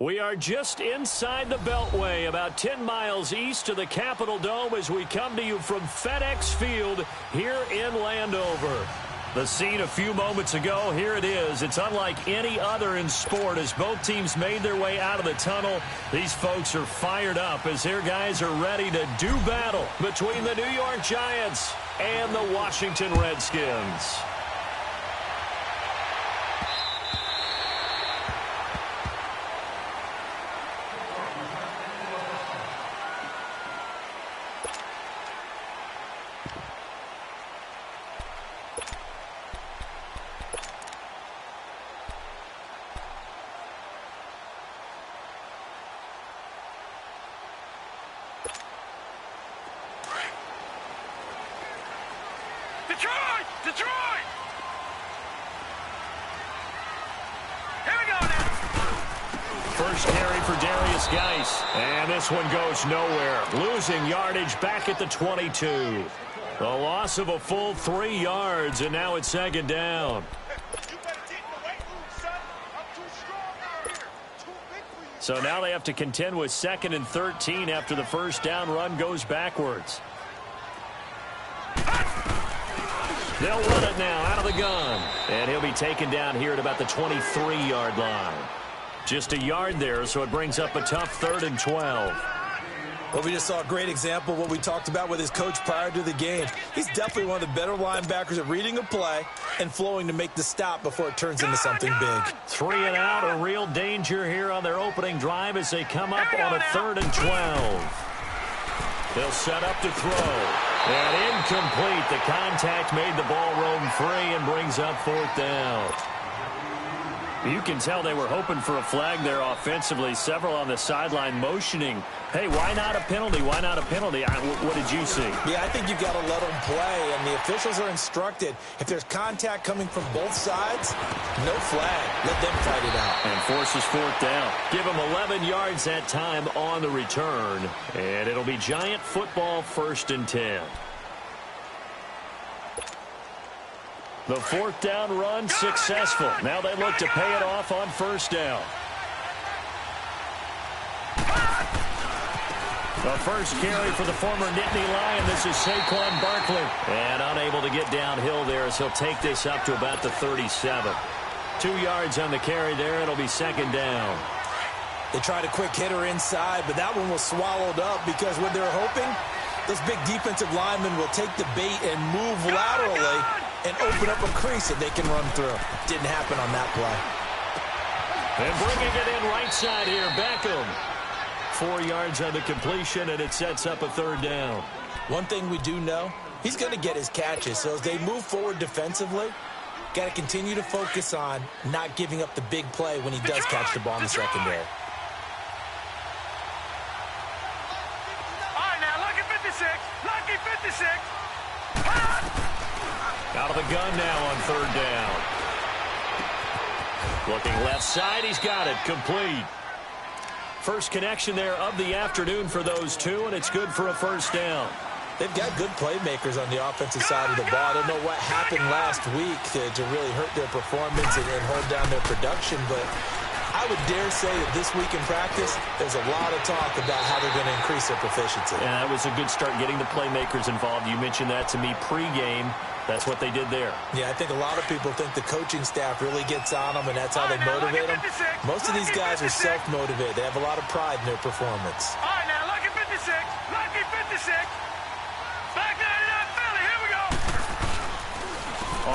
We are just inside the Beltway, about 10 miles east of the Capitol Dome as we come to you from FedEx Field here in Landover. The scene a few moments ago, here it is. It's unlike any other in sport as both teams made their way out of the tunnel. These folks are fired up as their guys are ready to do battle between the New York Giants and the Washington Redskins. Detroit! Here we go now. First carry for Darius Geis. And this one goes nowhere. Losing yardage back at the 22. The loss of a full 3 yards, and now it's second down. So now they have to contend with 2nd and 13 after the first down run goes backwards. They'll run it now out of the gun. And he'll be taken down here at about the 23-yard line. Just a yard there, so it brings up a tough 3rd and 12. Well, we just saw a great example of what we talked about with his coach prior to the game. He's definitely one of the better linebackers at reading a play and flowing to make the stop before it turns into something big. 3 and out, a real danger here on their opening drive as they come up on a 3rd and 12. They'll set up to throw. And incomplete. The contact made the ball roam free and brings up 4th down. You can tell they were hoping for a flag there offensively. Several on the sideline motioning. Hey, why not a penalty? Why not a penalty? What did you see? Yeah, I think you've got to let them play, and the officials are instructed. If there's contact coming from both sides, no flag. Let them fight it out. And forces 4th down. Give them 11 yards that time on the return. And it'll be Giant football 1st and 10. The 4th down run successful. Now they look to pay it off on 1st down. The first carry for the former Nittany Lion. This is Saquon Barkley. And unable to get downhill there as he'll take this up to about the 37. 2 yards on the carry there. It'll be 2nd down. They tried a quick hitter inside, but that one was swallowed up because what they're hoping, those big defensive linemen will take the bait and move laterally and open up a crease that they can run through. Didn't happen on that play. And bringing it in right side here, Beckham. 4 yards on the completion, and it sets up a 3rd down. One thing we do know, he's going to get his catches. So as they move forward defensively, got to continue to focus on not giving up the big play when he does catch the ball in the secondary. All right, now, lucky 56. Lucky 56. Out of the gun now on 3rd down. Looking left side, he's got it, complete. First connection there of the afternoon for those two, and it's good for a 1st down. They've got good playmakers on the offensive side of the ball. I don't know what happened last week to really hurt their performance and hold down their production, but I would dare say that this week in practice, there's a lot of talk about how they're going to increase their proficiency. And that was a good start getting the playmakers involved. You mentioned that to me pregame. That's what they did there. Yeah, I think a lot of people think the coaching staff really gets on them, and that's how they motivate them. Most of these guys are self-motivated. They have a lot of pride in their performance. All right, now, lucky 56. Lucky 56. Back 99 Philly. Here we go.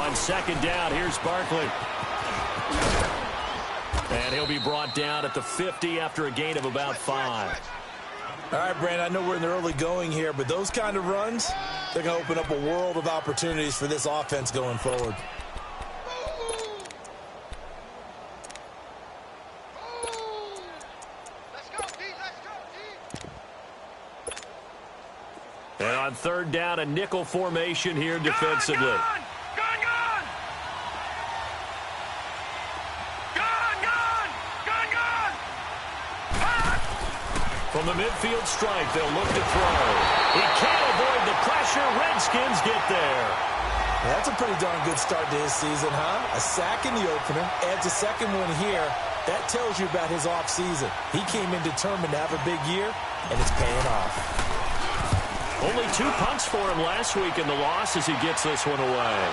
On 2nd down, here's Barkley. And he'll be brought down at the 50 after a gain of about 5. All right, Brandon, I know we're in the early going here, but those kind of runs, they're going to open up a world of opportunities for this offense going forward. And on 3rd down, a nickel formation here defensively. Gun! From the midfield stripe, they'll look to throw. He can't avoid the pressure. Redskins get there. That's a pretty darn good start to his season, huh? A sack in the opener, adds a second one here. That tells you about his offseason. He came in determined to have a big year, and it's paying off. Only 2 punts for him last week in the loss as he gets this one away.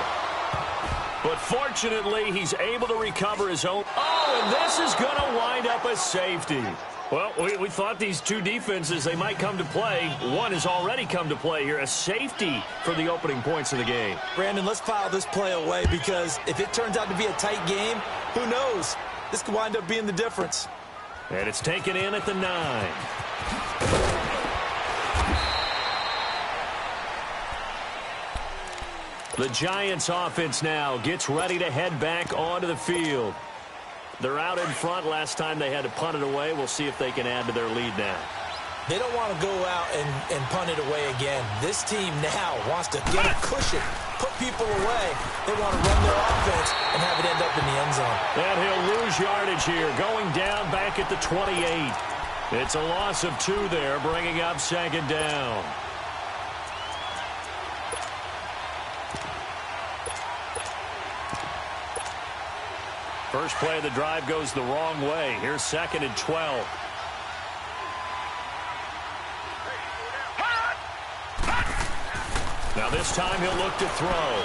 But fortunately, he's able to recover his own. Oh, and this is going to wind up a safety. Well, we thought these two defenses, they might come to play. One has already come to play here. A safety for the opening points of the game. Brandon, let's file this play away because if it turns out to be a tight game, who knows? This could wind up being the difference. And it's taken in at the 9. The Giants offense now gets ready to head back onto the field. They're out in front. Last time they had to punt it away. We'll see if they can add to their lead now. They don't want to go out and punt it away again. This team now wants to get a cushion, put people away. They want to run their offense and have it end up in the end zone. And he'll lose yardage here, going down back at the 28. It's a loss of 2 there, bringing up second down. First play of the drive goes the wrong way. Here's 2nd and 12. Now this time he'll look to throw.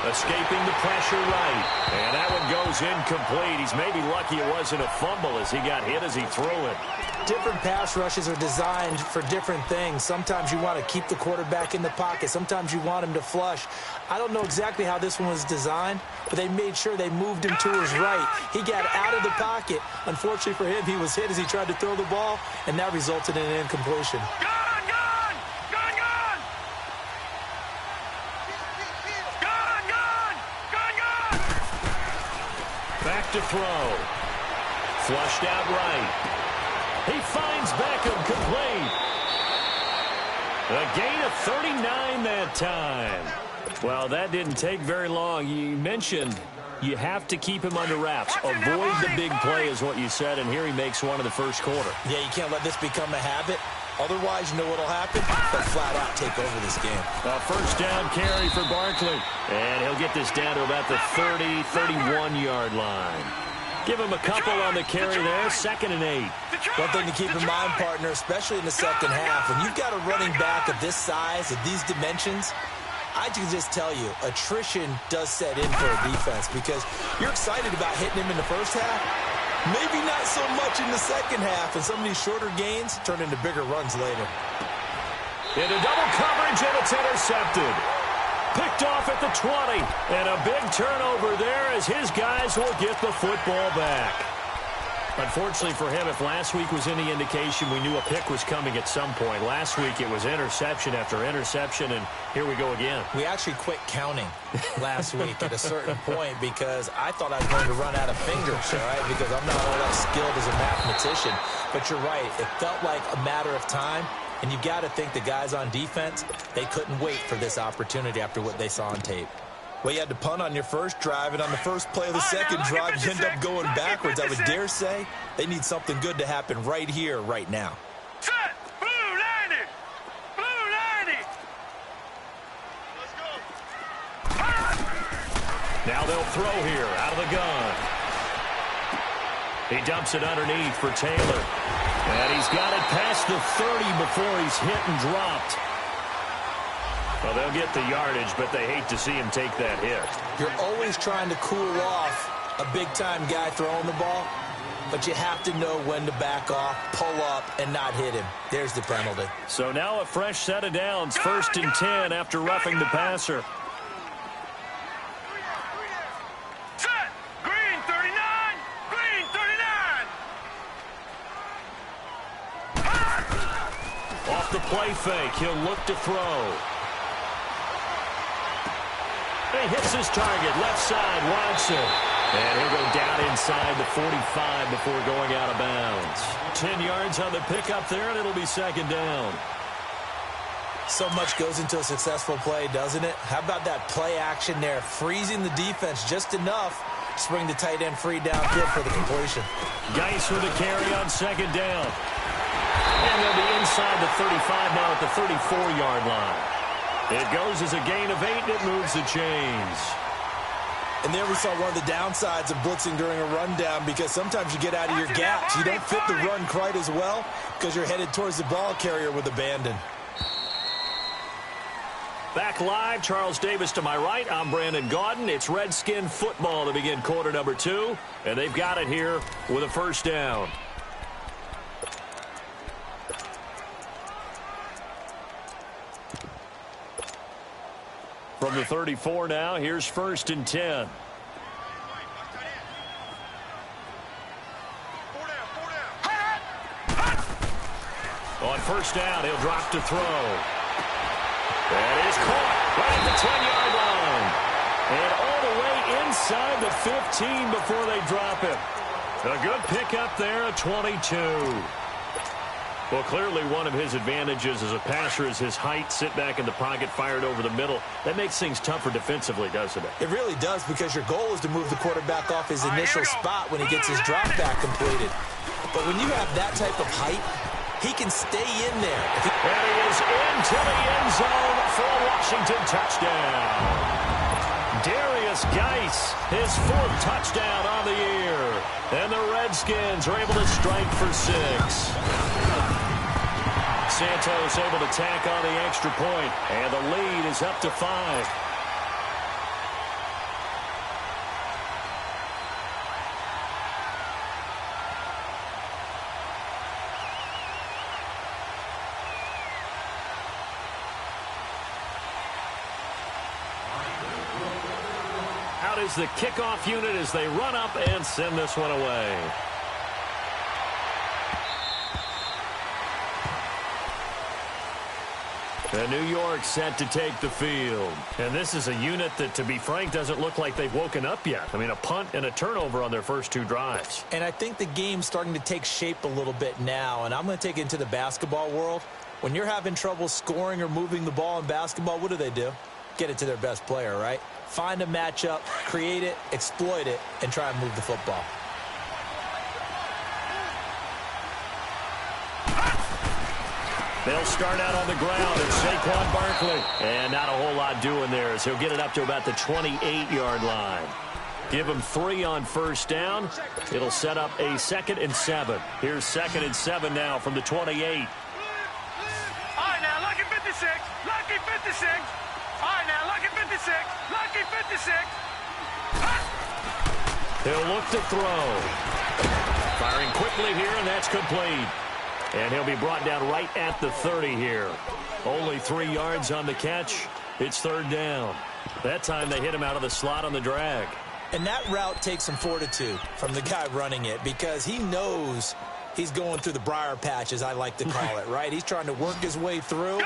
Escaping the pressure right. And that one goes incomplete. He's maybe lucky it wasn't a fumble as he got hit as he threw it. Different pass rushes are designed for different things. Sometimes you want to keep the quarterback in the pocket. Sometimes you want him to flush. I don't know exactly how this one was designed, but they made sure they moved him to his right. He got out of the pocket. Unfortunately for him, he was hit as he tried to throw the ball, and that resulted in an incompletion. Back to throw. Flushed out right. He finds Beckham complete. A gain of 39 that time. Well, that didn't take very long. You mentioned you have to keep him under wraps. Avoid the big play is what you said, and here he makes one in the first quarter. Yeah, you can't let this become a habit. Otherwise, you know what'll happen? They'll flat out take over this game. A first down carry for Barkley. And he'll get this down to about the 30, 31-yard line. Give him a couple on the carry there. 2nd and 8. One thing to keep in mind, partner, especially in the second half, when you've got a running back of this size, of these dimensions, I can just tell you, attrition does set in for a defense because you're excited about hitting him in the first half. Maybe not so much in the second half, and some of these shorter gains turn into bigger runs later. Into double coverage, and it's intercepted. Picked off at the 20, and a big turnover there as his guys will get the football back. Unfortunately for him, if last week was any indication, we knew a pick was coming at some point. Last week it was interception after interception, and here we go again. We actually quit counting last week at a certain point because I thought I was going to run out of fingers, all right, because I'm not all that skilled as a mathematician. But you're right. It felt like a matter of time, and you got to think the guys on defense, they couldn't wait for this opportunity after what they saw on tape. Well, you had to punt on your first drive, and on the first play of the second drive, you end up going backwards. I would dare say they need something good to happen right here, right now. Set! Blue 90! Blue 90! Let's go! Now they'll throw here out of the gun. He dumps it underneath for Taylor. And he's got it past the 30 before he's hit and dropped. Well, they'll get the yardage, but they hate to see him take that hit. You're always trying to cool off a big-time guy throwing the ball, but you have to know when to back off, pull up, and not hit him. There's the penalty. So now a fresh set of downs, 1st and 10 after roughing the passer. Set! Green 39! Green 39! Off the play fake, he'll look to throw. He hits his target, left side, Watson. And he'll go down inside the 45 before going out of bounds. 10 yards on the pickup there, and it'll be 2nd down. So much goes into a successful play, doesn't it? How about that play action there, freezing the defense just enough to bring the tight end free downfield for the completion. Geis with a carry on 2nd down. And they'll be inside the 35 now at the 34-yard line. It goes as a gain of 8, and it moves the chains. And there we saw one of the downsides of blitzing during a rundown, because sometimes you get out of your gaps. You don't fit the run quite as well because you're headed towards the ball carrier with abandon. Back live, Charles Davis to my right. I'm Brandon Gaudin. It's Redskin football to begin quarter number 2, and they've got it here with a first down. From the 34 now, here's 1st and 10. On first down, he'll drop to throw. That is caught right at the 10-yard line. And all the way inside the 15 before they drop it. A good pickup there, a 22. Well, clearly one of his advantages as a passer is his height. Sit back in the pocket, fired over the middle. That makes things tougher defensively, doesn't it? It really does, because your goal is to move the quarterback off his initial spot when he gets his drop back completed. But when you have that type of height, he can stay in there. And he is into the end zone for a Washington touchdown. Darius Geis, his 4th touchdown on the year. And the Redskins are able to strike for 6. Santos able to tack on the extra point, and the lead is up to 5. Out is the kickoff unit as they run up and send this one away. And New York set to take the field. And this is a unit that, to be frank, doesn't look like they've woken up yet. I mean, a punt and a turnover on their first 2 drives. And I think the game's starting to take shape a little bit now. And I'm going to take it into the basketball world. When you're having trouble scoring or moving the ball in basketball, what do? Get it to their best player, right? Find a matchup, create it, exploit it, and try and move the football. They'll start out on the ground. It's Saquon Barkley. And not a whole lot doing there as he'll get it up to about the 28-yard line. Give him 3 on first down. It'll set up a 2nd and 7. Here's 2nd and 7 now from the 28. All right, now, lucky 56. Lucky 56. All right, now, lucky 56. Lucky 56. He'll look to throw. Firing quickly here, and that's complete. And he'll be brought down right at the 30 here. Only 3 yards on the catch. It's 3rd down. That time they hit him out of the slot on the drag. And that route takes some fortitude from the guy running it, because he knows he's going through the briar patch, as I like to call it, right? He's trying to work his way through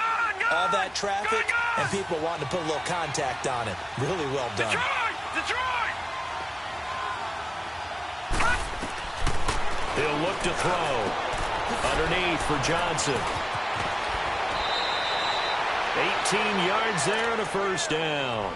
all that traffic and people wanting to put a little contact on him. Really well done. Detroit! He'll look to throw. Underneath for Johnson. 18 yards there and a first down.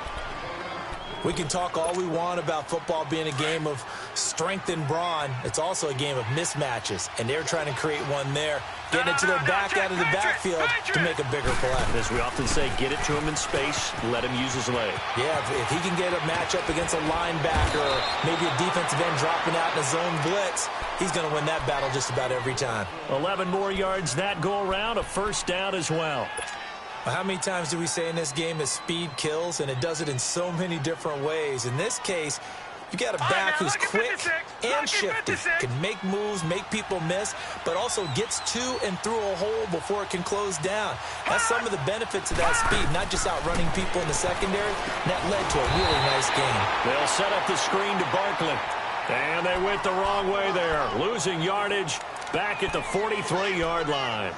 We can talk all we want about football being a game of strength and brawn. It's also a game of mismatches, and they're trying to create one there, getting it to their back out of the backfield to make a bigger play. As we often say, get it to him in space, let him use his leg. Yeah, if he can get a matchup against a linebacker or maybe a defensive end dropping out in a zone blitz, he's going to win that battle just about every time. 11 more yards that go around, a first down as well. How many times do we say in this game that speed kills, and it does it in so many different ways? In this case, you got a back who's quick and shifty, can make moves, make people miss, but also gets to and through a hole before it can close down. That's some of the benefits of that speed, not just outrunning people in the secondary. That led to a really nice game. They'll set up the screen to Barkley. And they went the wrong way there, losing yardage back at the 43-yard line.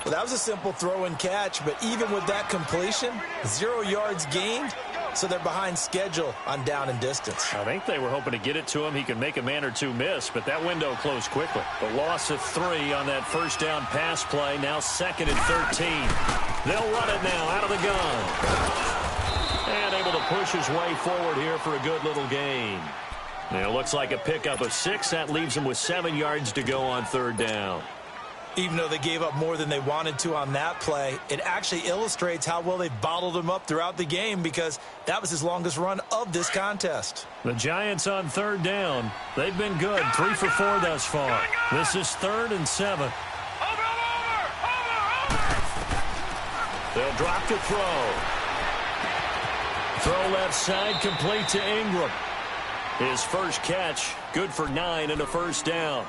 Well, that was a simple throw and catch, but even with that completion, 0 yards gained, so they're behind schedule on down and distance. I think they were hoping to get it to him. He could make a man or two miss, but that window closed quickly. The loss of 3 on that first down pass play, now 2nd and 13. They'll run it now out of the gun. And able to push his way forward here for a good little gain. Now it looks like a pickup of 6. That leaves him with 7 yards to go on 3rd down. Even though they gave up more than they wanted to on that play, it actually illustrates how well they bottled them up throughout the game because that was his longest run of this contest. The Giants on third down. They've been good, 3 for 4 thus far. This is 3rd and 7. They'll drop to throw. Throw left side, complete to Ingram. His first catch, good for 9 and a first down.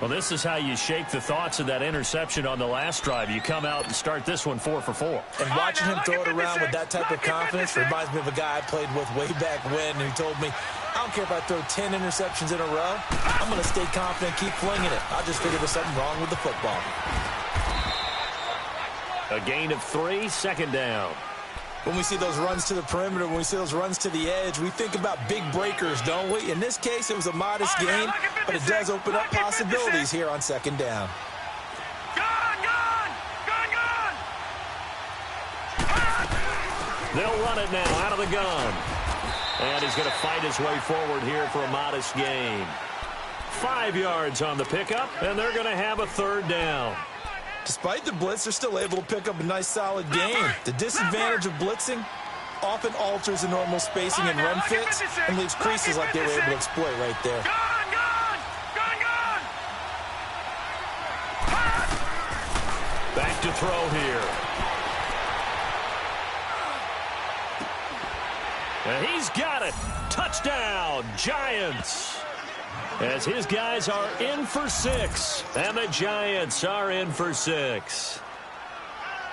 Well, this is how you shake the thoughts of that interception on the last drive. You come out and start this one 4 for 4. And watching him throw it around with that type of confidence reminds me of a guy I played with way back when who told me, I don't care if I throw 10 interceptions in a row. I'm going to stay confident, keep flinging it. I just figured there's something wrong with the football. A gain of 3, 2nd down. When we see those runs to the perimeter, when we see those runs to the edge, we think about big breakers, don't we? In this case, it was a modest gain, but it does open up possibilities here on 2nd down. They'll run it now out of the gun. And he's going to fight his way forward here for a modest gain. 5 yards on the pickup, and they're going to have a 3rd down. Despite the blitz, they're still able to pick up a nice, solid gain. The disadvantage of blitzing often alters the normal spacing and run fits and leaves creases like they were able to exploit right there. Back to throw here. And he's got it. Touchdown, Giants. As his guys are in for 6. And the Giants are in for 6.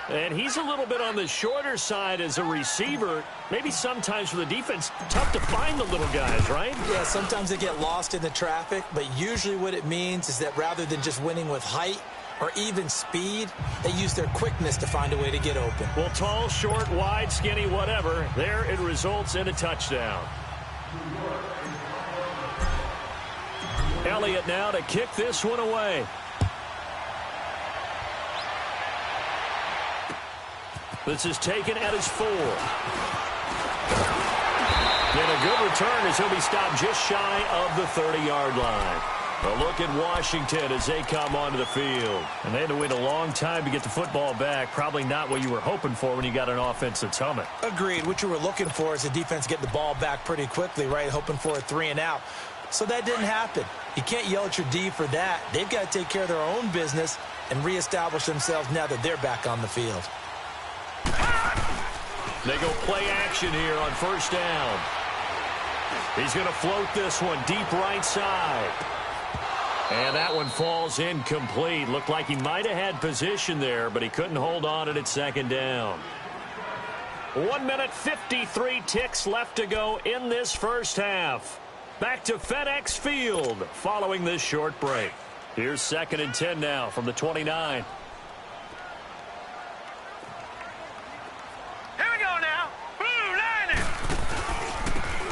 And he's a little bit on the shorter side as a receiver. Maybe sometimes for the defense, tough to find the little guys, right? Yeah, sometimes they get lost in the traffic, but usually what it means is that rather than just winning with height or even speed, they use their quickness to find a way to get open. Well, tall, short, wide, skinny, whatever, there it results in a touchdown. Elliott now to kick this one away. This is taken at his 4. And a good return as he'll be stopped just shy of the 30-yard line. A look at Washington as they come onto the field. And they had to wait a long time to get the football back. Probably not what you were hoping for when you got an offense that's humming. Agreed. What you were looking for is the defense get the ball back pretty quickly, right? Hoping for a 3 and out. So that didn't happen. You can't yell at your D for that. They've got to take care of their own business and reestablish themselves now that they're back on the field. They go play action here on 1st down. He's going to float this one deep right side. And that one falls incomplete. Looked like he might have had position there, but he couldn't hold on at 2nd down. 1 minute 53 ticks left to go in this first half. Back to FedEx Field following this short break. Here's 2nd and 10 now from the 29. Here we go now. Blue Lightning.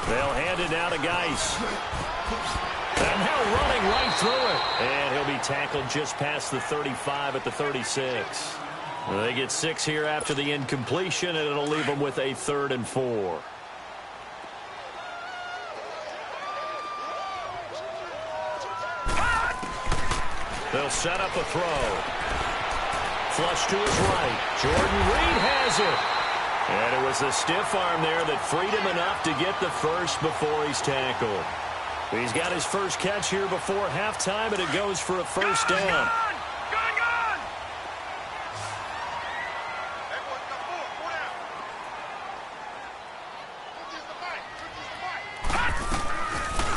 They'll hand it now to Geis. And now running right through it. And he'll be tackled just past the 35 at the 36. They get 6 here after the incompletion, and it'll leave them with a 3rd and 4. They'll set up a throw. Flush to his right. Jordan Reed has it. And it was the stiff arm there that freed him enough to get the first before he's tackled. He's got his first catch here before halftime, and it goes for a 1st down.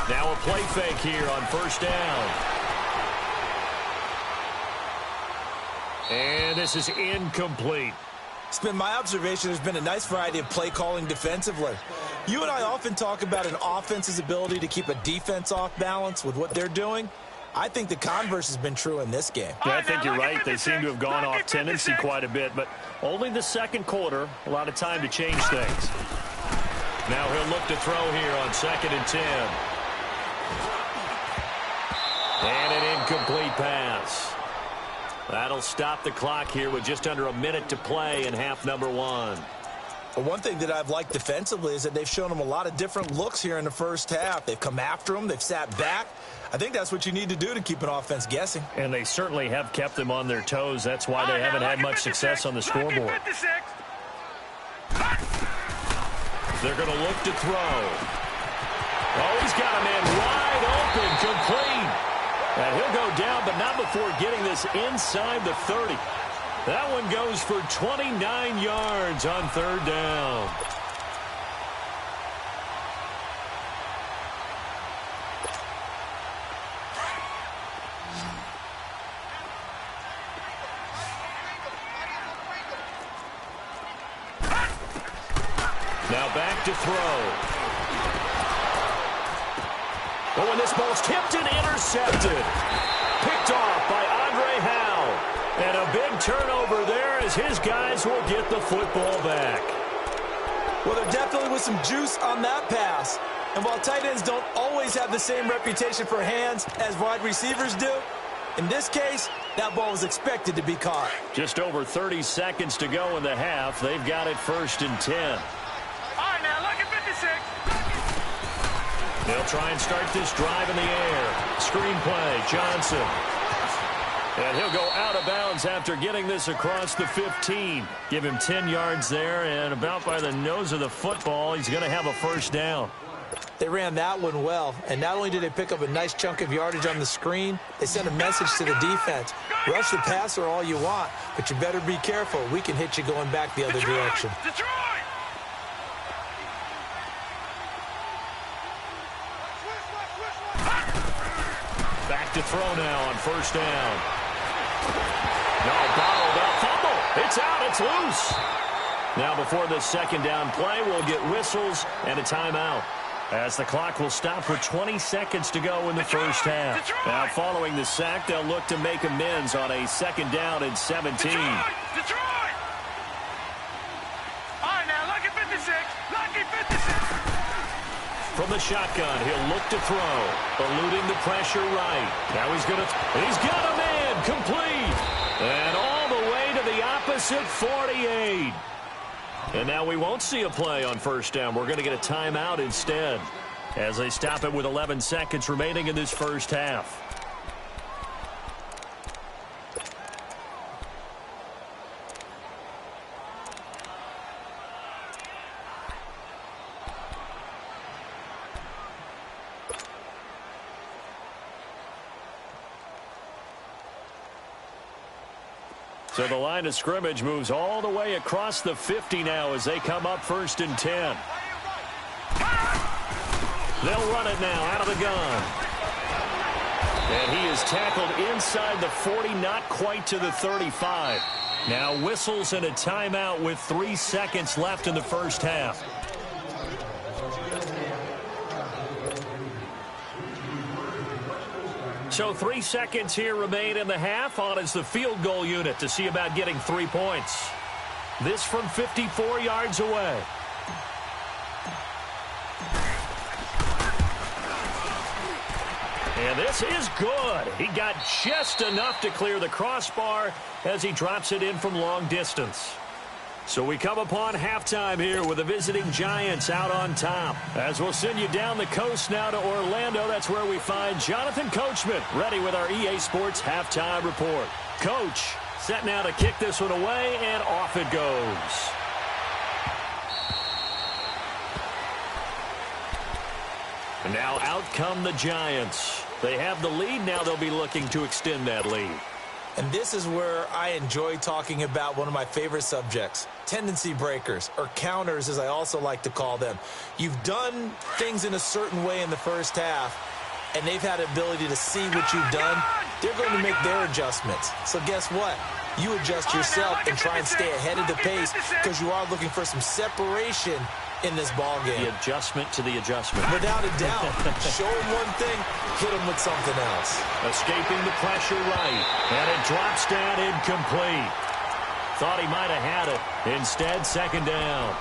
Now a play fake here on 1st down. And this is incomplete. It's been my observation there's been a nice variety of play calling defensively. You and I often talk about an offense's ability to keep a defense off balance with what they're doing. I think the converse has been true in this game. Yeah, I think you're right. They seem to have gone off tendency quite a bit, but only the 2nd quarter, a lot of time to change things. Now he'll look to throw here on 2nd and 10. And an incomplete pass. That'll stop the clock here with just under a minute to play in half number 1. Well, one thing that I've liked defensively is that they've shown them a lot of different looks here in the first half. They've come after them. They've sat back. I think that's what you need to do to keep an offense guessing. And they certainly have kept them on their toes. That's why they haven't had much success on the scoreboard. They're going to look to throw. Oh, he's got a man wide open, complete. And he'll go down, but not before getting this inside the 30. That one goes for 29 yards on third down. Now back to throw. Oh, and this ball's tipped and intercepted. Picked off by Andre Howe. And a big turnover there as his guys will get the football back. Well, there definitely was some juice on that pass. And while tight ends don't always have the same reputation for hands as wide receivers do, in this case, that ball was expected to be caught. Just over 30 seconds to go in the half. They've got it 1st and 10. All right, now, look at 56. They'll try and start this drive in the air. Screenplay, Johnson. And he'll go out of bounds after getting this across the 15. Give him 10 yards there, and about by the nose of the football, he's going to have a first down. They ran that one well, and not only did they pick up a nice chunk of yardage on the screen, they sent a message to the defense. Rush the passer all you want, but you better be careful. We can hit you going back the other direction. Detroit! Back to throw now on first down. No, bottled up fumble. It's out. It's loose. Now before the second down play, we'll get whistles and a timeout, as the clock will stop with 20 seconds to go in the first half. Now following the sack, they'll look to make amends on a second down and 17. Detroit! All right, now, lucky 56. Lucky 56. From the shotgun, he'll look to throw, eluding the pressure right. Now he's got a man, complete. And all the way to the opposite 48. And now we won't see a play on first down. We're going to get a timeout instead, as they stop it with 11 seconds remaining in this first half. So the line of scrimmage moves all the way across the 50 now as they come up 1st and 10. They'll run it now out of the gun. And he is tackled inside the 40, not quite to the 35. Now whistles and a timeout with 3 seconds left in the first half. So 3 seconds here remain in the half. On is the field goal unit to see about getting 3 points. This from 54 yards away. And this is good. He got just enough to clear the crossbar as he drops it in from long distance. So we come upon halftime here with the visiting Giants out on top. As we'll send you down the coast now to Orlando, that's where we find Jonathan Coachman ready with our EA Sports halftime report. Coach, set now to kick this one away, and off it goes. And now out come the Giants. They have the lead. Now they'll be looking to extend that lead. And this is where I enjoy talking about one of my favorite subjects, tendency breakers, or counters as I also like to call them. You've done things in a certain way in the first half, and they've had the ability to see what you've done. They're going to make their adjustments. So guess what? You adjust yourself and try and stay ahead of the pace because you are looking for some separation in this ball game. The adjustment to the adjustment. Without a doubt. Show him one thing, hit him with something else. Escaping the pressure right. And it drops down incomplete. Thought he might have had it. Instead, second down.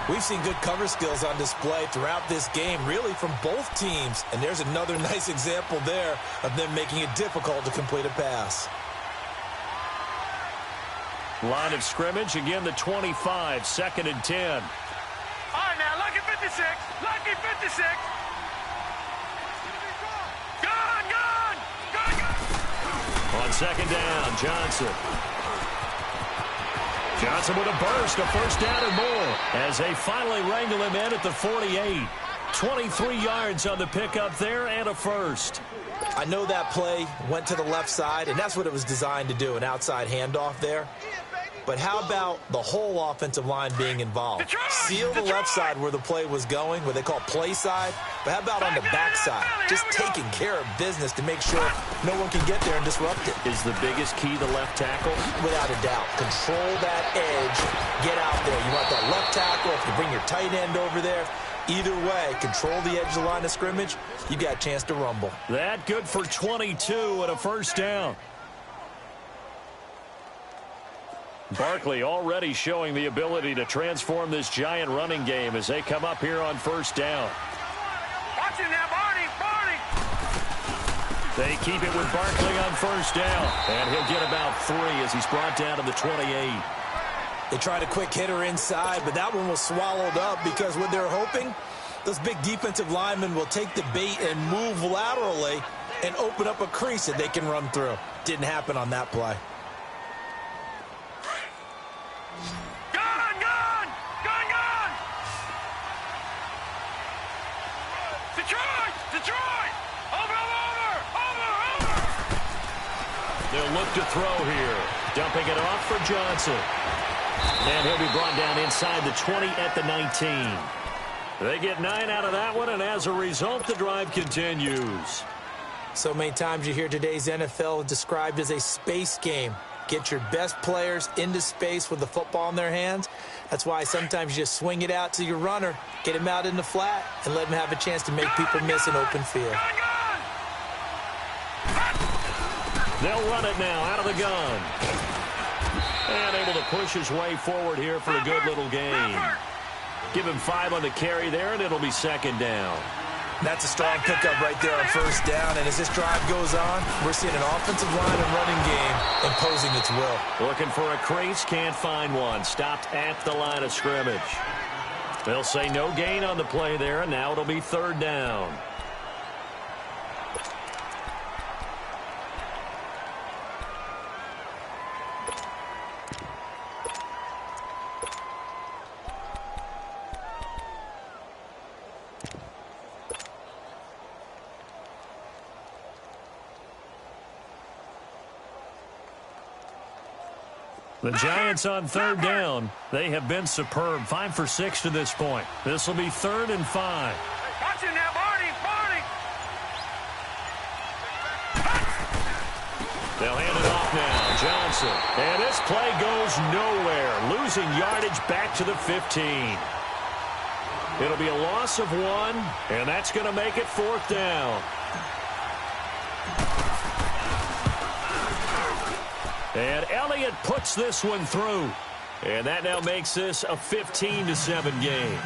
We've seen good cover skills on display throughout this game, really from both teams. And there's another nice example there of them making it difficult to complete a pass. Line of scrimmage, again the 25, 2nd and 10. All right, now, lucky 56. Lucky 56. Gone, gone. Gone, gone. On 2nd down, Johnson. Johnson with a burst, a 1st down and more, as they finally wrangle him in at the 48. 23 yards on the pickup there and a 1st. I know that play went to the left side, and that's what it was designed to do, an outside handoff there. But how about the whole offensive line being involved? Seal the left side where the play was going, what they call play side. But how about on the back side? Just taking care of business to make sure no one can get there and disrupt it. Is the biggest key the left tackle? Without a doubt. Control that edge. Get out there. You want that left tackle. If you bring your tight end over there, either way, control the edge of the line of scrimmage, you got a chance to rumble. That good for 22 and a 1st down. Barkley already showing the ability to transform this giant running game as they come up here on 1st down. Watch it now, Barney, Barney. They keep it with Barkley on 1st down, and he'll get about 3 as he's brought down to the 28. They tried a quick hitter inside, but that one was swallowed up because what they're hoping, those big defensive linemen will take the bait and move laterally and open up a crease that they can run through. Didn't happen on that play. Gone, gone, gone, gone. Detroit, Detroit. Over, over, over, over. They'll look to throw here. Dumping it off for Johnson. And he'll be brought down inside the 20 at the 19. They get 9 out of that one, and as a result, the drive continues. So many times you hear today's NFL described as a space game. Get your best players into space with the football in their hands. That's why sometimes you just swing it out to your runner, get him out in the flat, and let him have a chance to make people miss an open field. They'll run it now out of the gun. And able to push his way forward here for a good little gain. Give him 5 on the carry there, and it'll be 2nd down. That's a strong pickup right there on 1st down, and as this drive goes on, we're seeing an offensive line and running game imposing its will. Looking for a crease, can't find one. Stopped at the line of scrimmage. They'll say no gain on the play there, and now it'll be 3rd down. The Giants on 3rd down. They have been superb. 5 for 6 to this point. This will be 3rd and 5. Watch it now, Barney, Barney. They'll hand it off now. Johnson. And this play goes nowhere. Losing yardage back to the 15. It'll be a loss of 1, and that's going to make it 4th down. And Elliott puts this one through. And that now makes this a 15-7 game.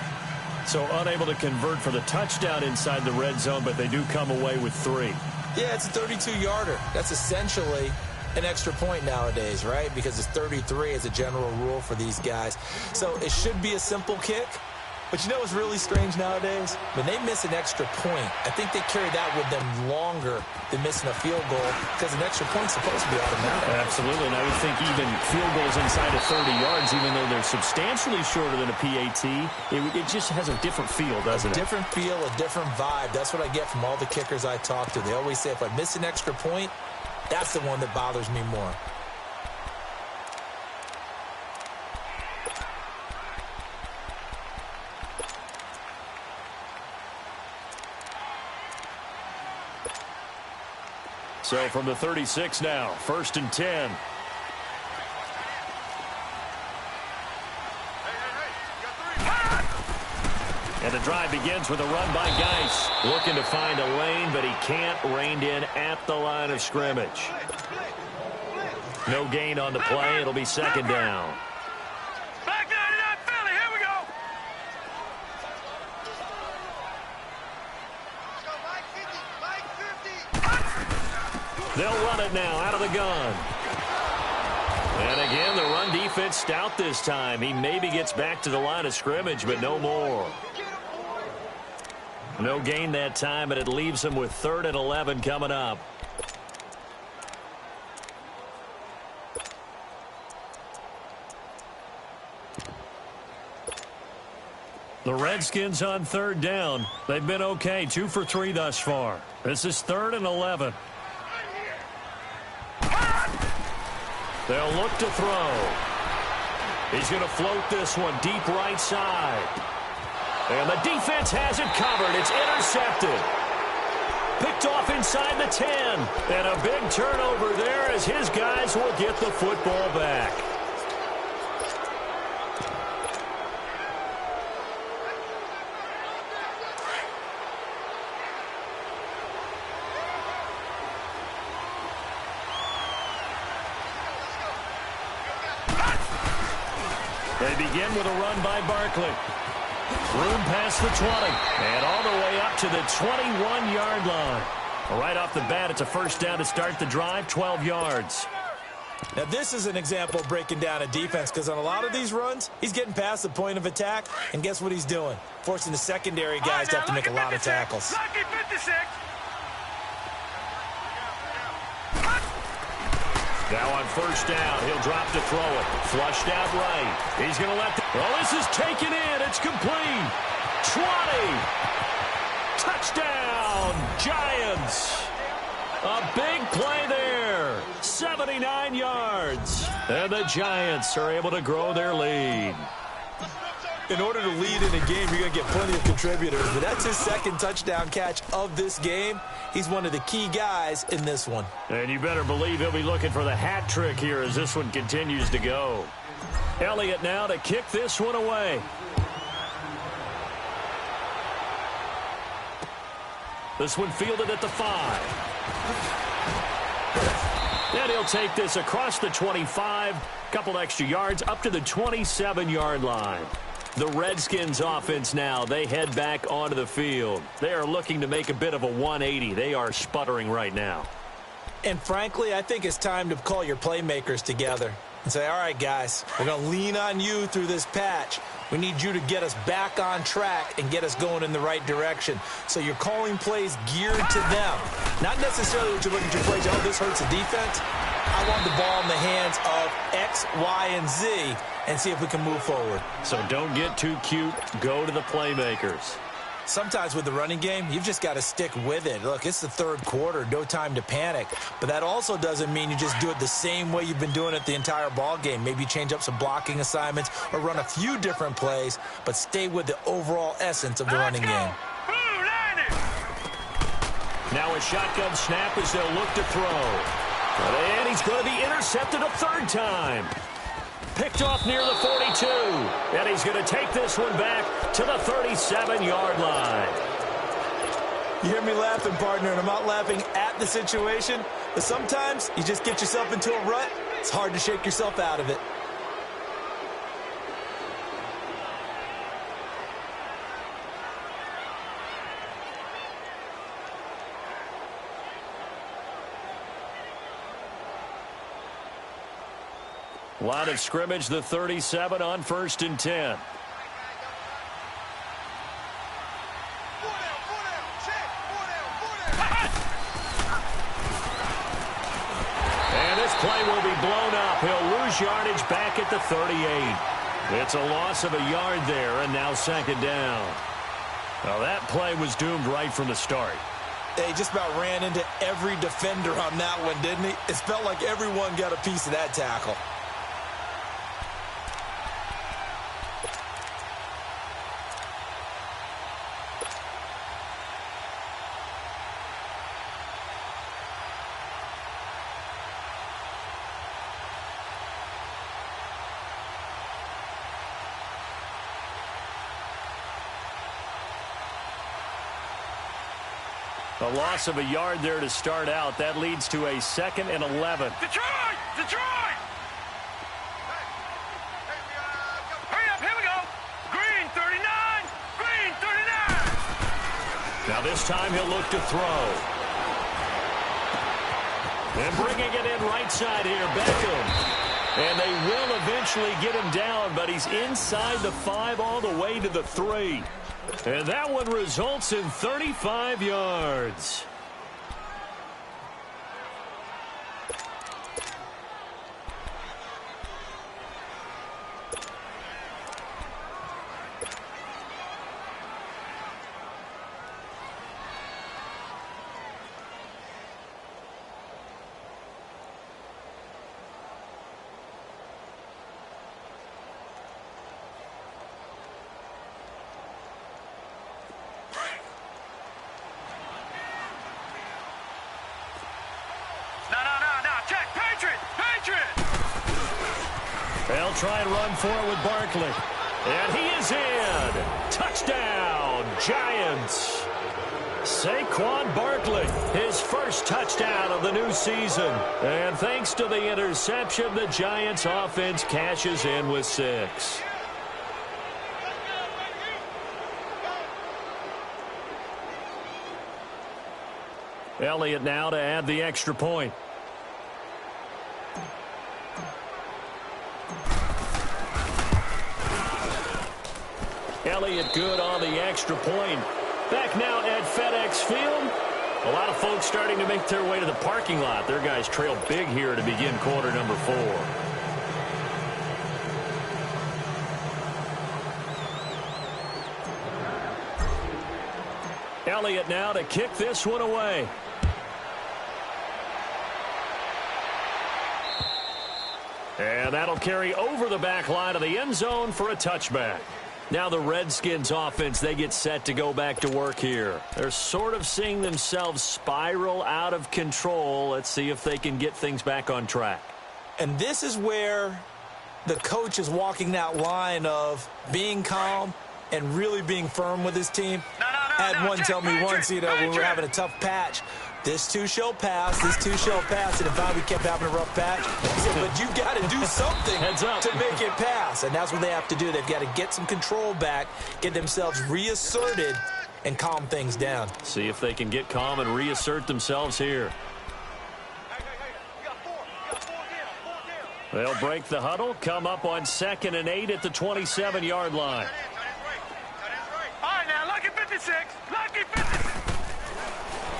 So unable to convert for the touchdown inside the red zone, but they do come away with 3. Yeah, it's a 32-yarder. That's essentially an extra point nowadays, right? Because it's 33 as a general rule for these guys. So it should be a simple kick. But you know what's really strange nowadays? When they miss an extra point, I think they carry that with them longer than missing a field goal because an extra point's supposed to be automatic. Absolutely, and I would think even field goals inside of 30 yards, even though they're substantially shorter than a PAT, it just has a different feel, doesn't it? A different feel, a different vibe. That's what I get from all the kickers I talk to. They always say if I miss an extra point, that's the one that bothers me more. So from the 36 now, 1st and 10. And the drive begins with a run by Geis. Looking to find a lane, but he can't. Reined in at the line of scrimmage. No gain on the play. It'll be 2nd down. Back 99 Philly, here we go. They'll run it now out of the gun. And again, the run defense defense stout this time. He maybe gets back to the line of scrimmage, but no more. No gain that time, and it leaves him with 3rd and 11 coming up. The Redskins on 3rd down. They've been okay, 2 for 3 thus far. This is 3rd and 11. They'll look to throw. He's going to float this one deep right side. And the defense has it covered. It's intercepted. Picked off inside the 10. And a big turnover there as his guys will get the football back. They begin with a run by Barkley. Room past the 20. And all the way up to the 21-yard line. Right off the bat, it's a first down to start the drive, 12 yards. Now, this is an example of breaking down a defense, because on a lot of these runs, he's getting past the point of attack, and guess what he's doing? Forcing the secondary guys to have to make a lot of tackles. Lucky 56. Now on first down, he'll drop to throw it. Flushed out right. He's going to let this is taken in. It's complete. 20. Touchdown, Giants. A big play there. 79 yards. And the Giants are able to grow their lead. In order to lead in a game, you're going to get plenty of contributors, but that's his 2nd touchdown catch of this game. He's one of the key guys in this one. And you better believe he'll be looking for the hat trick here as this one continues to go. Elliott now to kick this one away. This one fielded at the 5. And he'll take this across the 25, couple extra yards up to the 27-yard line. The Redskins offense now, they head back onto the field. They are looking to make a bit of a 180. They are sputtering right now. And frankly, I think it's time to call your playmakers together and say, all right, guys, we're going to lean on you through this patch. We need you to get us back on track and get us going in the right direction. So you're calling plays geared to them. Not necessarily what you look at your plays, oh, this hurts the defense. I want the ball in the hands of X, Y, and Z and see if we can move forward. So don't get too cute. Go to the playmakers. Sometimes with the running game, you've just got to stick with it. Look, it's the 3rd quarter, no time to panic. But that also doesn't mean you just do it the same way you've been doing it the entire ball game. Maybe change up some blocking assignments or run a few different plays, but stay with the overall essence of the running game. Now a shotgun snap as they'll look to throw. And he's going to be intercepted a 3rd time. Picked off near the 42. And he's going to take this one back to the 37-yard line. You hear me laughing, partner, and I'm not laughing at the situation. But sometimes you just get yourself into a rut. It's hard to shake yourself out of it. Line of scrimmage, the 37 on 1st and 10. And this play will be blown up. He'll lose yardage back at the 38. It's a loss of a yard there, and now 2nd down. Now that play was doomed right from the start. He just about ran into every defender on that one, didn't he? It felt like everyone got a piece of that tackle. A loss of a yard there to start out. That leads to a 2nd and 11. Detroit! Detroit! Hurry up, here we go. Green 39! Green 39! Now this time he'll look to throw. And bringing it in right side here, Beckham. And they will eventually get him down, but he's inside the 5 all the way to the 3. And that one results in 35 yards. They'll try and run for it with Barkley. And he is in. Touchdown, Giants. Saquon Barkley, his first touchdown of the new season. And thanks to the interception, the Giants offense cashes in with 6. Elliott now to add the extra point. Elliott good on the extra point. Back now at FedEx Field. A lot of folks starting to make their way to the parking lot. Their guys trail big here to begin quarter number 4. Elliott now to kick this one away. And that'll carry over the back line of the end zone for a touchback. Now the Redskins offense, they get set to go back to work here. They're sort of seeing themselves spiral out of control. Let's see if they can get things back on track. And this is where the coach is walking that line of being calm and really being firm with his team. I had one tell me once, when we were having a tough patch, this too shall pass, this too shall pass. And if we kept having a rough patch, he said, but you got to do something to make it pass. And that's what they have to do. They've got to get some control back, get themselves reasserted, and calm things down. See if they can get calm and reassert themselves here. They'll break the huddle, come up on 2nd and 8 at the 27-yard line. All right, now, lucky 56. Lucky 56.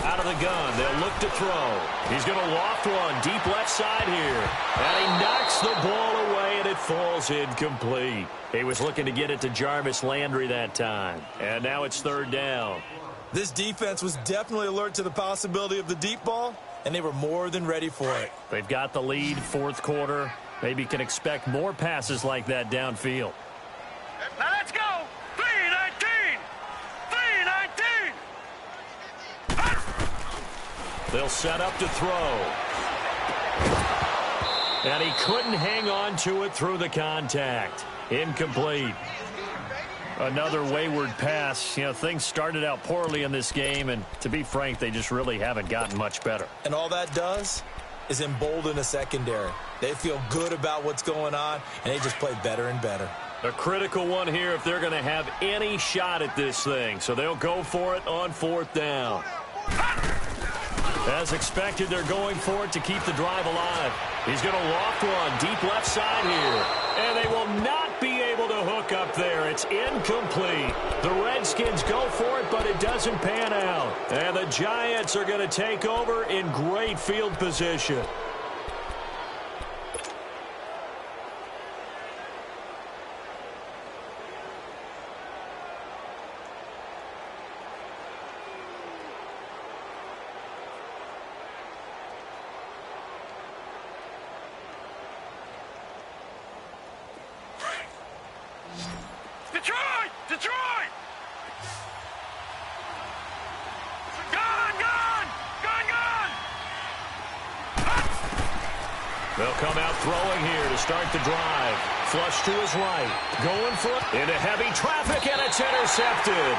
Out of the gun, they'll look to throw. He's going to loft one deep left side here. And he knocks the ball away, and it falls incomplete. He was looking to get it to Jarvis Landry that time. And now it's 3rd down. This defense was definitely alert to the possibility of the deep ball, and they were more than ready for it. They've got the lead, 4th quarter. Maybe can expect more passes like that downfield. Now let's go. 3-19. 3-19. They'll set up to throw. And he couldn't hang on to it through the contact. Incomplete. Another wayward pass. Things started out poorly in this game, and to be frank, they just really haven't gotten much better. And all that does is embolden a secondary. They feel good about what's going on, and they just play better and better. A critical one here if they're going to have any shot at this thing. So they'll go for it on 4th down. As expected, they're going for it to keep the drive alive. He's going to loft one deep left side here. And they will not be able to hook up there. It's incomplete. The Redskins go for it, but it doesn't pan out. And the Giants are going to take over in great field position. Detroit! Detroit! Gone! Gone! Gone! Gone! They'll come out throwing here to start the drive. Flush to his right. Going for it. Into heavy traffic, and it's intercepted.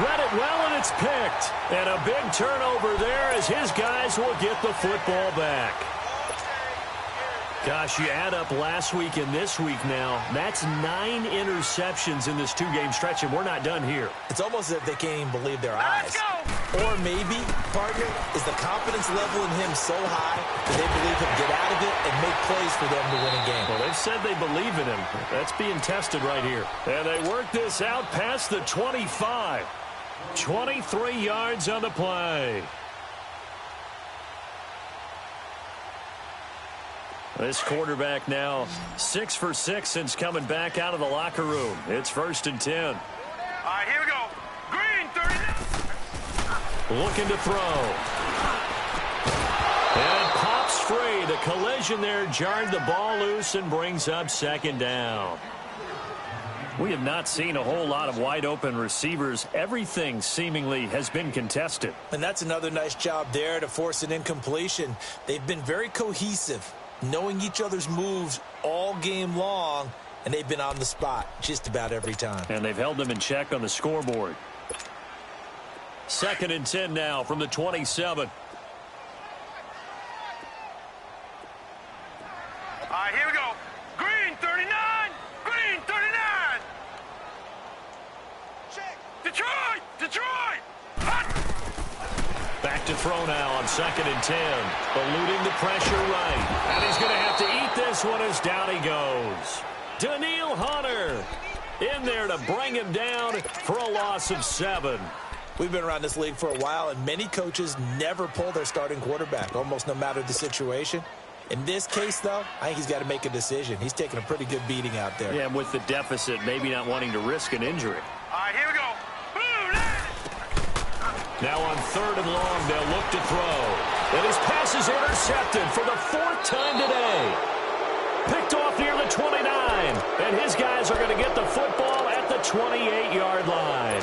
Read it well, and it's picked. And a big turnover there as his guys will get the football back. Gosh, you add up last week and this week now, that's 9 interceptions in this 2-game stretch, and we're not done here. It's almost as if they can't even believe their Now eyes. let's go! Or maybe, partner, is the confidence level in him so high that they believe he'll get out of it and make plays for them to win a game. Well, they've said they believe in him. That's being tested right here. And they work this out past the 25. 23 yards on the play. This quarterback now 6 for 6 since coming back out of the locker room. It's 1st and 10. All right, here we go. Green, 30. Looking to throw. And it pops free. The collision there jarred the ball loose and brings up 2nd down. We have not seen a whole lot of wide-open receivers. Everything seemingly has been contested. And that's another nice job there to force an incompletion. They've been very cohesive, knowing each other's moves all game long, and they've been on the spot just about every time. And they've held them in check on the scoreboard. 2nd and 10 now from the 27. All right, here we go. Green, 39. Green, 39. Detroit! Detroit! Hot! Back to throw now on 2nd and 10. Eluding the pressure right. And he's going to have to eat this one as down he goes. Daniil Hunter in there to bring him down for a loss of 7. We've been around this league for a while, and many coaches never pull their starting quarterback, almost no matter the situation. In this case, though, I think he's got to make a decision. He's taking a pretty good beating out there. Yeah, with the deficit, maybe not wanting to risk an injury. All right, here we go. Now on 3rd and long, they'll look to throw. And his pass is intercepted for the 4th time today. Picked off near the 29. And his guys are going to get the football at the 28-yard line.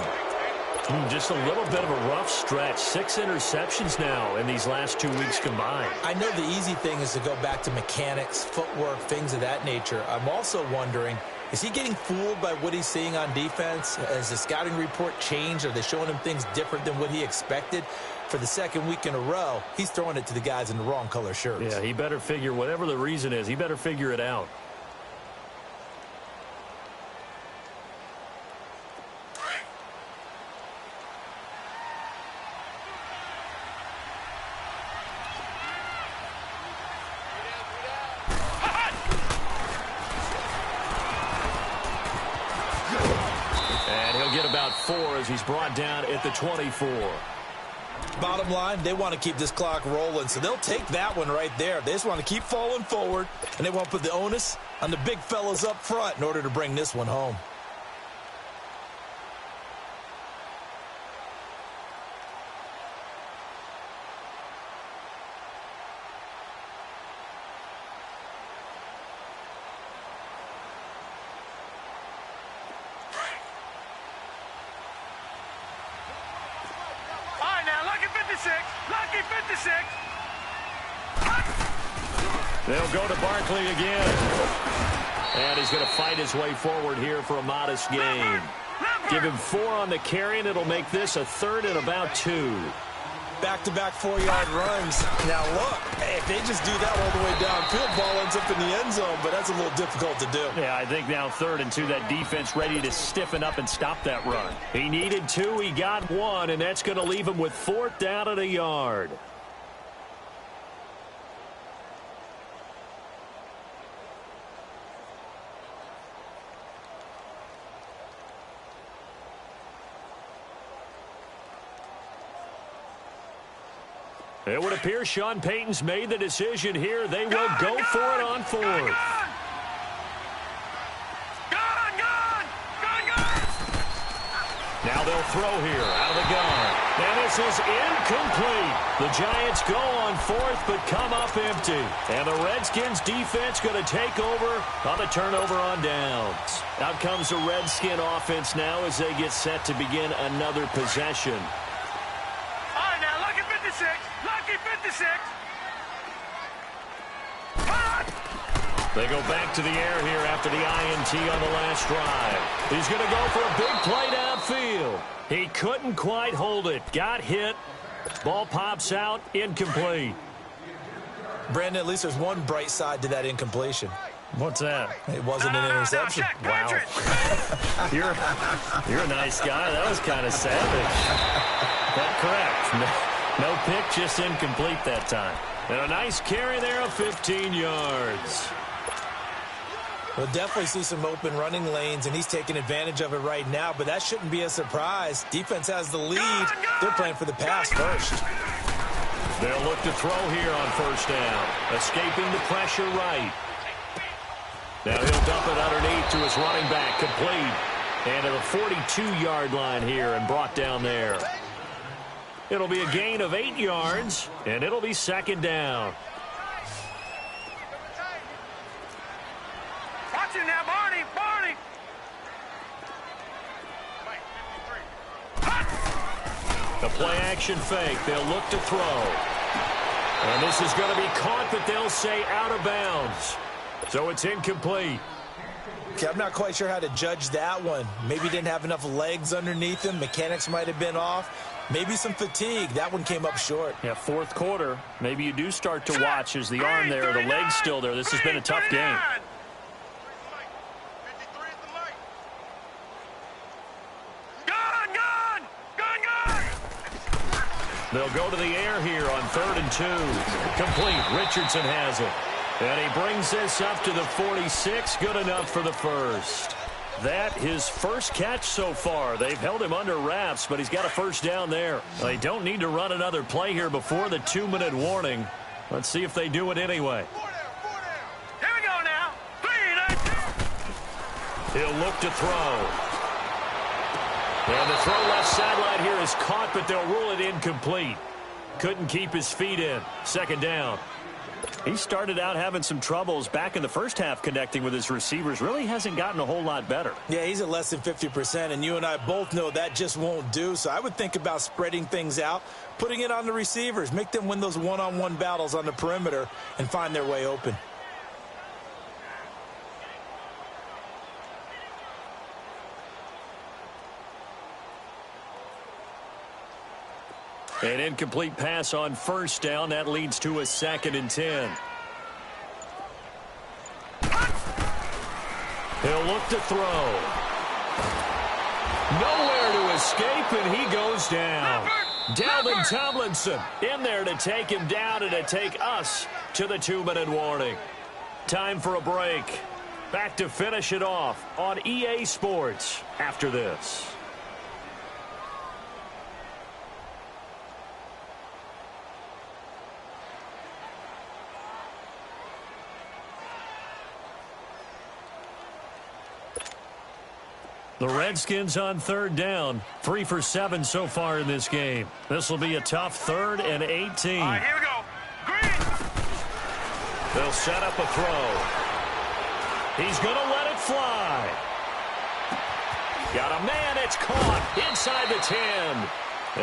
Just a little bit of a rough stretch. 6 interceptions now in these last 2 weeks combined. I know the easy thing is to go back to mechanics, footwork, things of that nature. I'm also wondering, is he getting fooled by what he's seeing on defense? Has the scouting report changed? Are they showing him things different than what he expected? For the 2nd week in a row, he's throwing it to the guys in the wrong color shirts. Yeah, he better figure, whatever the reason is, he better figure it out. About 4 as he's brought down at the 24. Bottom line, they want to keep this clock rolling, so they'll take that one right there. They just want to keep falling forward, and they want to put the onus on the big fellas up front in order to bring this one home. Lucky 56. They'll go to Barkley again. And he's going to fight his way forward here for a modest gain. Give him 4 on the carry, and it'll make this a 3rd and about 2. Back-to-back 4-yard runs. Now, look, if they just do that all the way downfield, ball ends up in the end zone, but that's a little difficult to do. Yeah, I think now 3rd and 2, that defense ready to stiffen up and stop that run. He needed 2, he got 1, and that's going to leave him with 4th down at a yard. It would appear Sean Payton's made the decision here. They will go for it on 4th. Now they'll throw here out of the gun. And this is incomplete. The Giants go on 4th but come up empty. And the Redskins defense going to take over on the turnover on downs. Out comes the Redskin offense now as they get set to begin another possession. All right, now, lucky 56. Lucky 56. They go back to the air here after the INT on the last drive. He's going to go for a big play downfield. He couldn't quite hold it. Got hit. Ball pops out. Incomplete. Brandon, at least there's one bright side to that incompletion. What's that? It wasn't an interception. Wow. You're a nice guy. That was kind of savage. But correct. No pick, just incomplete that time. And a nice carry there of 15 yards. We'll definitely see some open running lanes, and he's taking advantage of it right now, but that shouldn't be a surprise. Defense has the lead. They're playing for the pass first. They'll look to throw here on first down. Escaping the pressure right. Now he'll dump it underneath to his running back, complete. And to the 42-yard line here and brought down there. It'll be a gain of 8 yards, and it'll be second down. Watch him now, Barney! Barney! The play-action fake. They'll look to throw. And this is going to be caught, but they'll say out of bounds. So it's incomplete. Okay, I'm not quite sure how to judge that one. Maybe didn't have enough legs underneath him. Mechanics might have been off. Maybe some fatigue. That one came up short. Yeah, fourth quarter. Maybe you do start to watch as the arm there, the leg's still there. This has been a tough game. They'll go to the air here on 3rd and 2. Complete. Richardson has it. And he brings this up to the 46. Good enough for the first. That his first catch so far. They've held him under wraps, but he's got a first down there. They don't need to run another play here before the 2-minute warning. Let's see if they do it anyway. Here we go now. 3 and 8. He'll look to throw. And the throw left sideline here is caught, but they'll rule it incomplete. Couldn't keep his feet in. Second down. He started out having some troubles back in the first half connecting with his receivers. Really hasn't gotten a whole lot better. Yeah, he's at less than 50%, and you and I both know that just won't do. So I would think about spreading things out, putting it on the receivers, make them win those one-on-one battles on the perimeter and find their way open. An incomplete pass on first down. That leads to a 2nd and 10. He'll look to throw. Nowhere to escape, and he goes down. Dalvin Tomlinson in there to take him down and to take us to the 2-minute warning. Time for a break. Back to finish it off on EA Sports after this. The Redskins on 3rd down. 3 for 7 so far in this game. This will be a tough 3rd and 18. All right, here we go. Green. They'll set up a throw. He's going to let it fly. Got a man. It's caught inside the 10.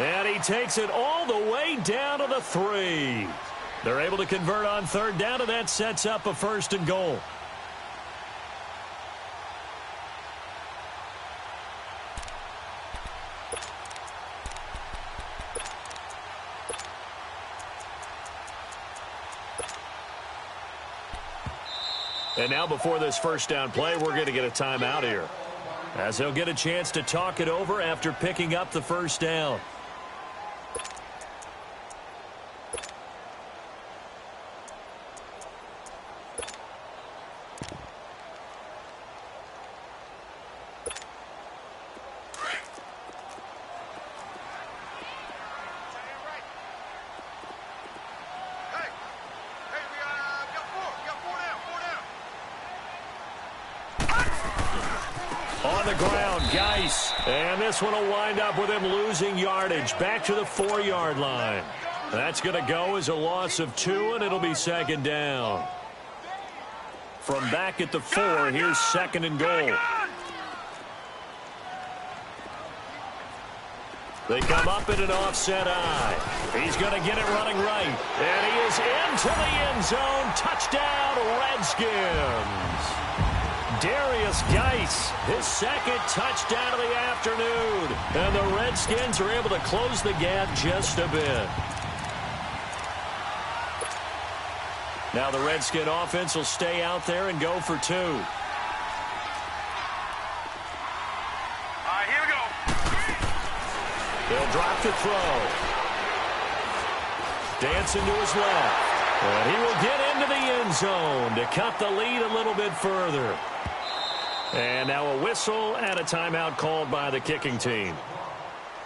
And he takes it all the way down to the 3. They're able to convert on 3rd down, and that sets up a 1st and goal. And now before this first down play, we're going to get a timeout here, as he'll get a chance to talk it over after picking up the first down. On the ground, Geis. And this one will wind up with him losing yardage back to the 4-yard line. That's going to go as a loss of 2, and it'll be 2nd down. From back at the 4, here's 2nd and goal. They come up in an offset eye. He's going to get it running right. And he is into the end zone. Touchdown, Redskins. Darius Geis, his 2nd touchdown of the afternoon. And the Redskins are able to close the gap just a bit. Now the Redskin offense will stay out there and go for 2. All right, here we go. They'll drop the throw. Dancing to his left. And he will get into the end zone to cut the lead a little bit further. And now a whistle and a timeout called by the kicking team,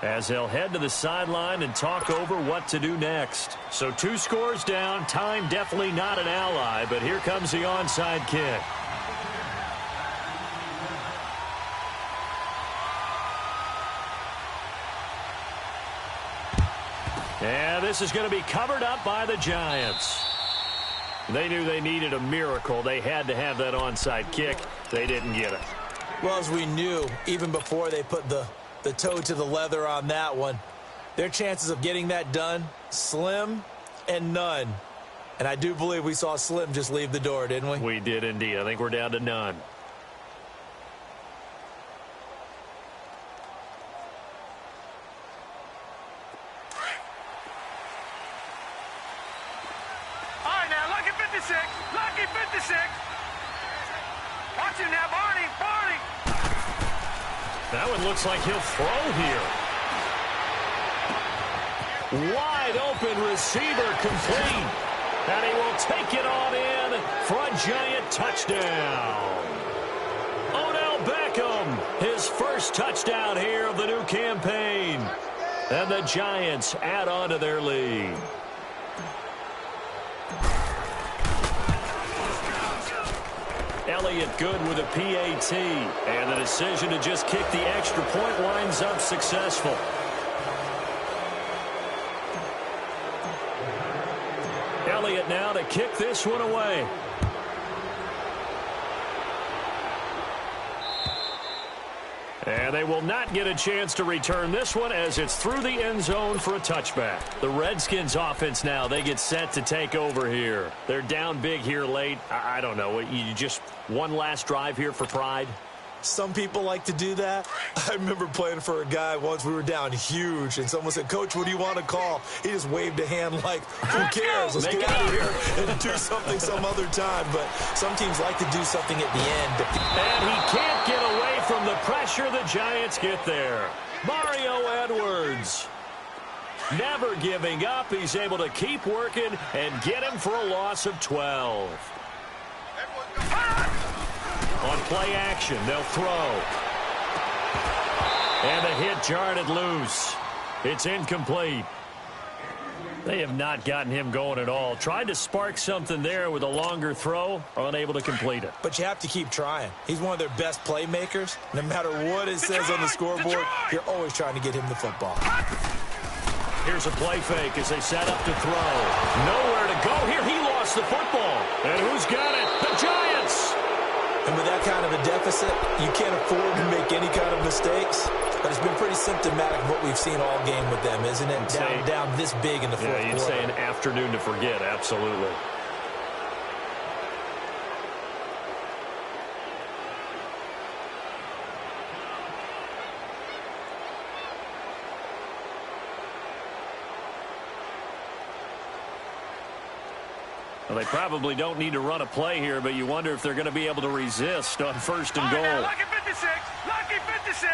as they'll head to the sideline and talk over what to do next. So 2 scores down. Time definitely not an ally, but here comes the onside kick. And this is going to be covered up by the Giants. They knew they needed a miracle. They had to have that onside kick. They didn't get it. Well, as we knew, even before they put the toe to the leather on that one, their chances of getting that done, slim and none. And I do believe we saw Slim just leave the door, didn't we? We did indeed. I think we're down to none. All right, now, lucky 56. Lucky 56. Watch him now, Barney. Barney. That one looks like he'll throw here. Wide open receiver complete. And he will take it on in for a Giant touchdown. Odell Beckham, his first touchdown here of the new campaign. And the Giants add on to their lead. Elliott good with a PAT. And the decision to just kick the extra point winds up successful. Elliott now to kick this one away. And they will not get a chance to return this one as it's through the end zone for a touchback. The Redskins offense now, they get set to take over here. They're down big here late. I don't know. You just one last drive here for pride? Some people like to do that. I remember playing for a guy once. We were down huge, and someone said, "Coach, what do you want to call?" He just waved a hand like, "Who cares? Let's get out of here and do something some other time." But some teams like to do something at the end. And he can't get away from the pressure. The Giants get there. Mario Edwards, never giving up. He's able to keep working and get him for a loss of 12. On play action, they'll throw. And a hit jarred it loose. It's incomplete. They have not gotten him going at all. Tried to spark something there with a longer throw, unable to complete it. But you have to keep trying. He's one of their best playmakers. No matter what it says on the scoreboard, you're always trying to get him the football. Here's a play fake as they set up to throw. Nowhere to go here. He lost the football. And who's got it? The Giants! And with that kind of a deficit, you can't afford to make any kind of mistakes. But it's been pretty symptomatic of what we've seen all game with them, isn't it? Down this big in the fourth quarter. Yeah, you'd say an afternoon to forget, absolutely. Well, they probably don't need to run a play here, but you wonder if they're going to be able to resist on first and goal. Lucky 56. Lucky 56.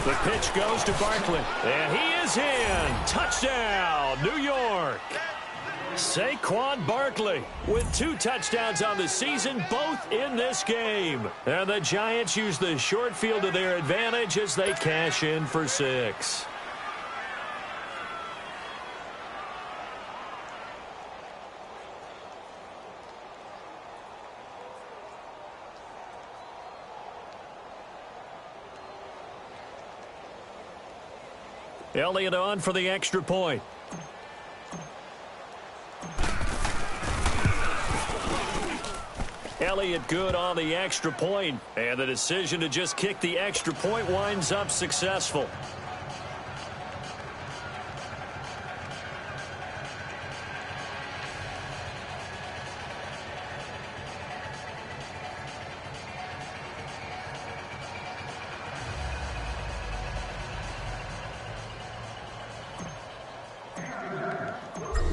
The pitch goes to Barkley, and he is in. Touchdown, New York. Saquon Barkley with 2 touchdowns on the season, both in this game. And the Giants use the short field to their advantage as they cash in for 6. Elliott on for the extra point. Elliott good on the extra point, and the decision to just kick the extra point winds up successful.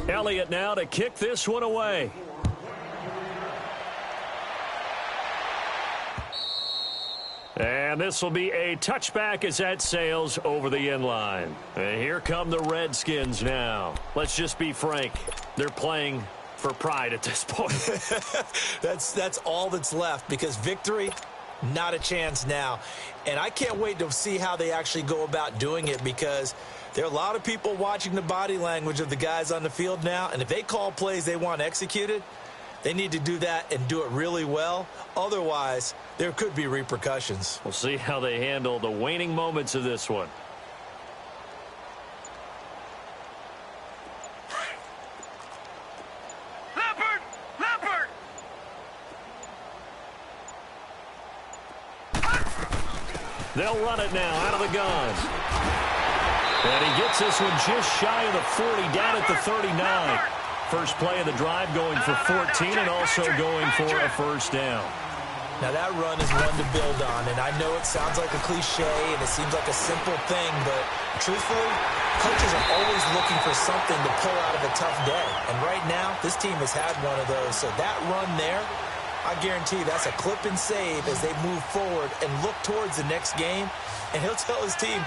Elliott now to kick this one away. And this will be a touchback as that sails over the end line. And here come the Redskins now. Let's just be frank. They're playing for pride at this point. That's all that's left, because victory, not a chance now. And I can't wait to see how they actually go about doing it, because there are a lot of people watching the body language of the guys on the field now. And if they call plays they want executed, they need to do that and do it really well. Otherwise, there could be repercussions. We'll see how they handle the waning moments of this one. Leopard! They'll run it now out of the gun. And he gets this one just shy of the 40, down at the 39. First play of the drive, going for 14 and also going for a first down. Now that run is one to build on, and I know it sounds like a cliche and it seems like a simple thing, but truthfully, coaches are always looking for something to pull out of a tough day. And right now, this team has had one of those. So that run there, I guarantee that's a clip and save as they move forward and look towards the next game. And he'll tell his team,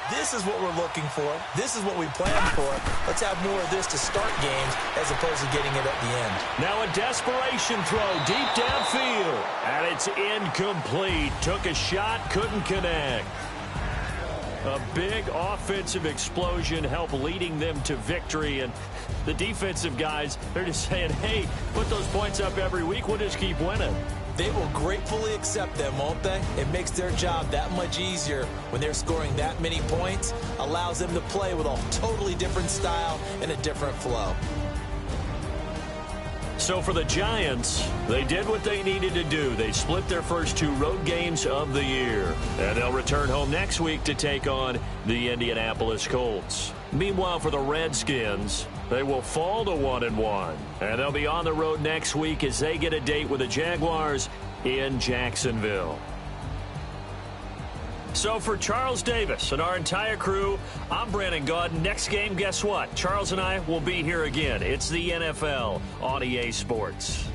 this is what we're looking for. This is what we planned for. Let's have more of this to start games as opposed to getting it at the end. Now a desperation throw deep downfield. And it's incomplete. Took a shot, couldn't connect. A big offensive explosion helped leading them to victory. And the defensive guys, they're just saying, hey, put those points up every week. We'll just keep winning. They will gratefully accept them, won't they? It makes their job that much easier when they're scoring that many points. Allows them to play with a totally different style and a different flow. So for the Giants, they did what they needed to do. They split their first 2 road games of the year. And they'll return home next week to take on the Indianapolis Colts. Meanwhile, for the Redskins, they will fall to 1-1. And they'll be on the road next week as they get a date with the Jaguars in Jacksonville. So for Charles Davis and our entire crew, I'm Brandon Gaud. Next game, guess what? Charles and I will be here again. It's the NFL on EA Sports.